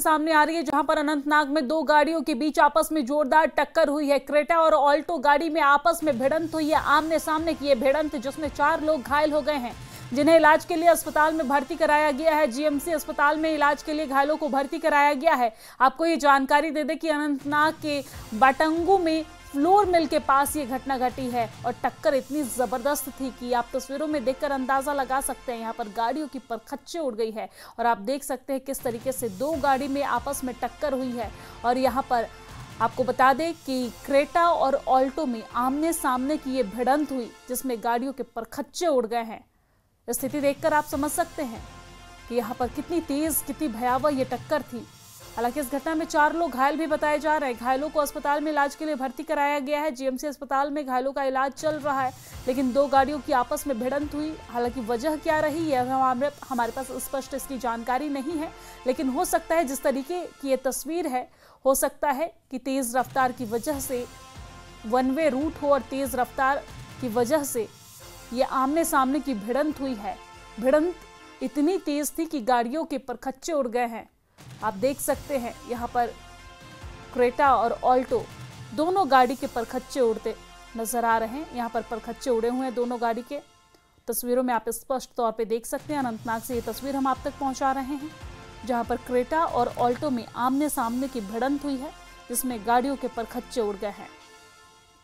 सामने आ रही है, जहां पर अनंतनाग में दो गाड़ियों के बीच आपस में जोरदार टक्कर हुई है। क्रेटा और ऑल्टो गाड़ी में आपस में भिड़ंत हुई है, आमने सामने की ये भिड़ंत, जिसमें 4 लोग घायल हो गए हैं, जिन्हें इलाज के लिए अस्पताल में भर्ती कराया गया है। जीएमसी अस्पताल में इलाज के लिए घायलों को भर्ती कराया गया है। आपको ये जानकारी दे दें कि अनंतनाग के बाटंगू में फ्लोर मिल के पास ये घटना घटी है और टक्कर इतनी जबरदस्त थी कि आप तस्वीरों में देखकर अंदाजा लगा सकते हैं। यहाँ पर गाड़ियों की परखच्चे उड़ गई है और आप देख सकते हैं किस तरीके से दो गाड़ी में आपस में टक्कर हुई है। और यहाँ पर आपको बता दें कि क्रेटा और ऑल्टो में आमने सामने की ये भिड़ंत हुई, जिसमें गाड़ियों के परखच्चे उड़ गए हैं। स्थिति देखकर आप समझ सकते हैं कि यहाँ पर कितनी तेज, कितनी भयावह ये टक्कर थी। हालांकि इस घटना में 4 लोग घायल भी बताए जा रहे हैं। घायलों को अस्पताल में इलाज के लिए भर्ती कराया गया है। जीएमसी अस्पताल में घायलों का इलाज चल रहा है, लेकिन दो गाड़ियों की आपस में भिड़ंत हुई। हालांकि वजह क्या रही है हमारे पास स्पष्ट इसकी जानकारी नहीं है, लेकिन हो सकता है जिस तरीके की ये तस्वीर है, हो सकता है कि तेज रफ्तार की वजह से वन वे रूट हो और तेज रफ्तार की वजह से ये आमने सामने की भिड़ंत हुई है। भिड़ंत इतनी तेज थी कि गाड़ियों के परखच्चे उड़ गए हैं। आप देख सकते हैं यहाँ पर क्रेटा और ऑल्टो दोनों गाड़ी के परखच्चे उड़ते नजर आ रहे हैं। यहाँ पर परखच्चे उड़े हुए हैं दोनों गाड़ी के। तस्वीरों में आप स्पष्ट तौर पे देख सकते हैं। अनंतनाग से ये तस्वीर हम आप तक पहुंचा रहे हैं, जहाँ पर क्रेटा और ऑल्टो में आमने सामने की भिड़ंत हुई है, जिसमें गाड़ियों के परखच्चे उड़ गए हैं।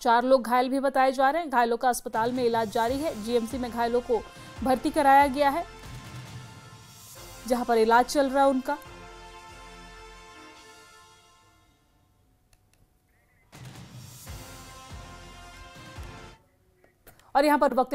4 लोग घायल भी बताए जा रहे हैं। घायलों का अस्पताल में इलाज जारी है। जीएमसी में घायलों को भर्ती कराया गया है, जहां पर इलाज चल रहा है उनका। और यहां पर वक्त